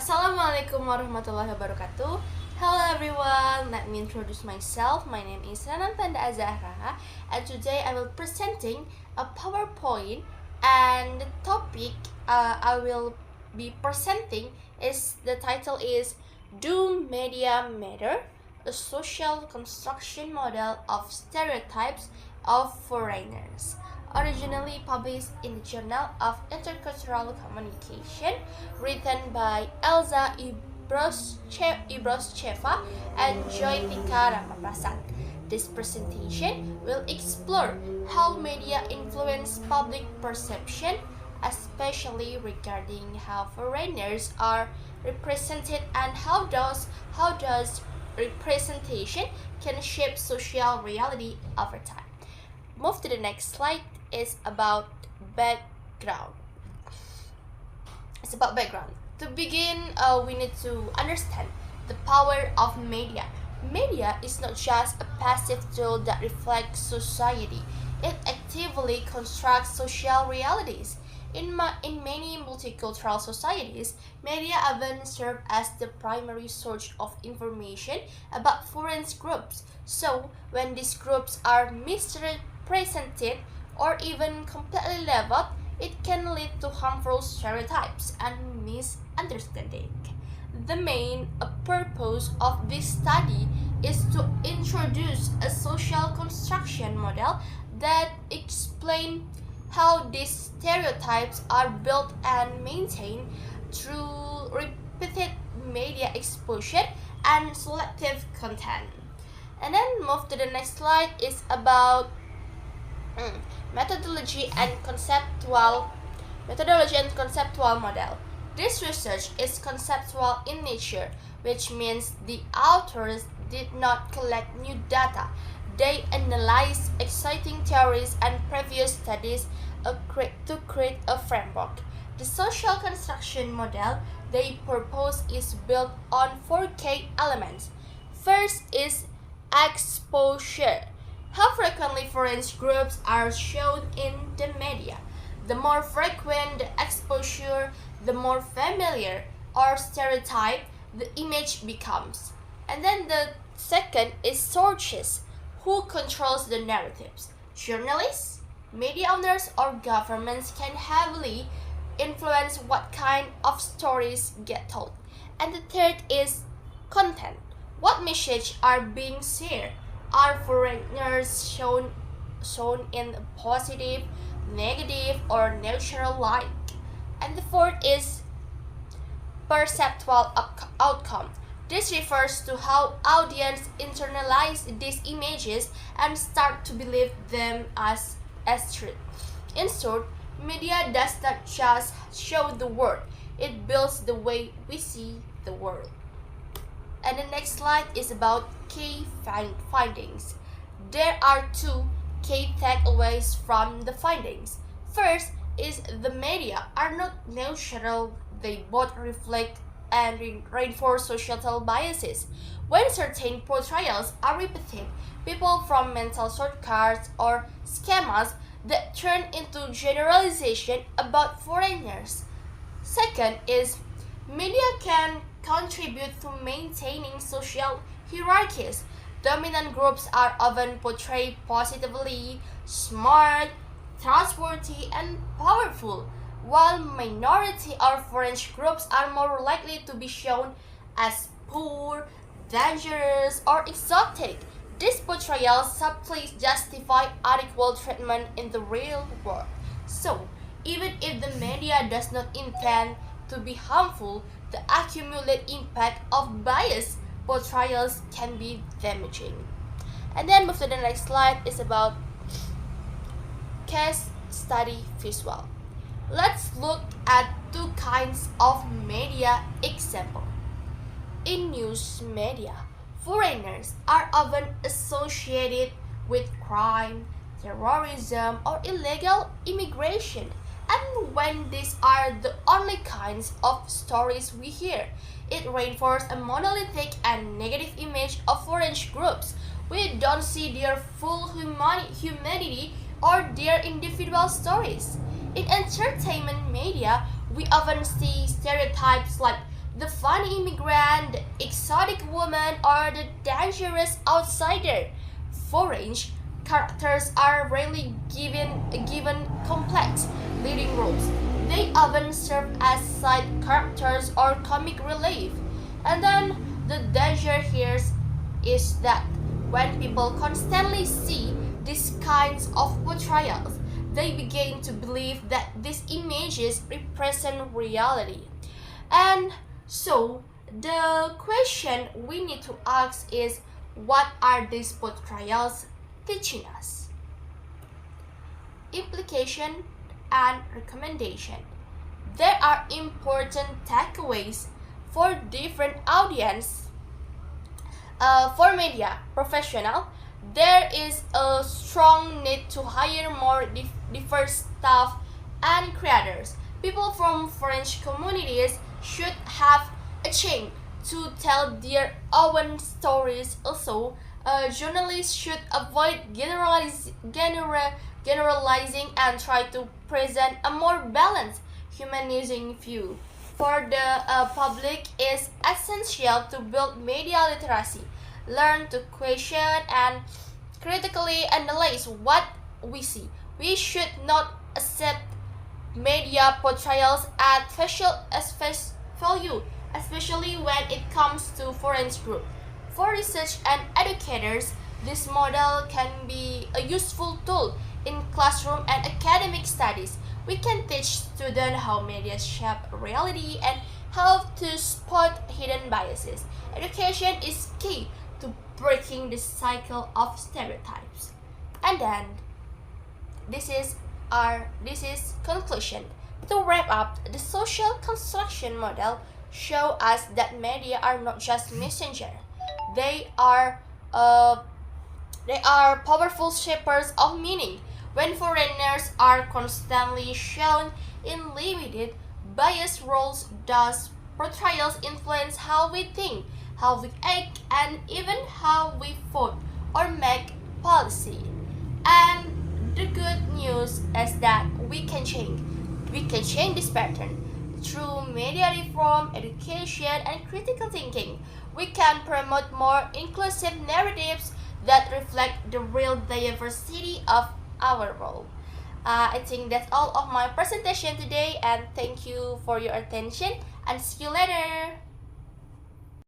Assalamualaikum warahmatullahi wabarakatuh. Hello everyone, let me introduce myself. My name is Ranantanda Azahra, and today I will presenting a PowerPoint, and the topic I will be presenting is, the title is Do Media Matter? A Social Construction Model of Stereotypes of Foreigners. Originally published in the Journal of Intercultural Communication, written by Elza Ibroscheva and Joytika Ramaprasad. This presentation will explore how media influence public perception, especially regarding how foreigners are represented and how does representation can shape social reality over time. Move to the next slide. Is about background. It's about background. To begin, we need to understand the power of media. Media is not just a passive tool that reflects society. It actively constructs social realities. In many multicultural societies, media even serve as the primary source of information about foreign groups. So, when these groups are misrepresented or even completely labeled, it can lead to harmful stereotypes and misunderstanding. The main purpose of this study is to introduce a social construction model that explains how these stereotypes are built and maintained through repeated media exposure and selective content. And then move to the next slide is about methodology and conceptual model. This research is conceptual in nature, which means the authors did not collect new data. They analyzed exciting theories and previous studies to create a framework. The social construction model they propose is built on 4 key elements. First is exposure. How frequently foreign groups are shown in the media. The more frequent the exposure, the more familiar or stereotype the image becomes. And then the second is sources. Who controls the narratives? Journalists, media owners, or governments can heavily influence what kind of stories get told. And the third is content. What messages are being shared? Are foreigners shown in a positive, negative, or neutral light? And the fourth is perceptual outcome. This refers to how audience internalize these images and start to believe them as truth. In short, media does not just show the world, it builds the way we see the world. And the next slide is about key findings. There are 2 key takeaways from the findings. First is the media are not neutral, they both reflect and reinforce societal biases. When certain portrayals are repeated, people from mental shortcuts or schemas that turn into generalization about foreigners. Second is media can contribute to maintaining social hierarchies. Dominant groups are often portrayed positively, smart, trustworthy, and powerful, while minority or foreign groups are more likely to be shown as poor, dangerous, or exotic. These portrayals subtly justify unequal treatment in the real world. So, even if the media does not intend to be harmful, the accumulated impact of biased portrayals can be damaging. And then move to the next slide is about case study visual. Let's look at 2 kinds of media example. In news media, foreigners are often associated with crime, terrorism, or illegal immigration. And when these are the only kinds of stories we hear, it reinforces a monolithic and negative image of foreign groups. We don't see their full humanity or their individual stories. In entertainment media, we often see stereotypes like the funny immigrant, the exotic woman, or the dangerous outsider. Foreign characters are rarely given complex leading roles. They often serve as side characters or comic relief. And then the danger here is that when people constantly see these kinds of portrayals, they begin to believe that these images represent reality. And so, the question we need to ask is, what are these portrayals teaching us? Implication and recommendation. There are important takeaways for different audience. For media professional, there is a strong need to hire more diverse staff and creators. People from French communities should have a chance to tell their own stories. Also, journalists should avoid generalizing and try to present a more balanced, humanizing view. For the public, is essential to build media literacy, learn to question and critically analyze what we see. We should not accept media portrayals at face value, especially when it comes to foreign group. For research and educators, this model can be a useful tool in classroom and academic studies. We can teach students how media shape reality and how to spot hidden biases. Education is key to breaking the cycle of stereotypes. And then this is conclusion. To wrap up, the social construction model show us that media are not just messenger. They are uh, they are powerful shapers of meaning. When foreigners are constantly shown in limited, biased roles, thus portrayals influence how we think, how we act, and even how we vote or make policy. And the good news is that we can change. We can change this pattern. Through media reform, education, and critical thinking, we can promote more inclusive narratives that reflect the real diversity of our world. I think that's all of my presentation today, and thank you for your attention, and see you later.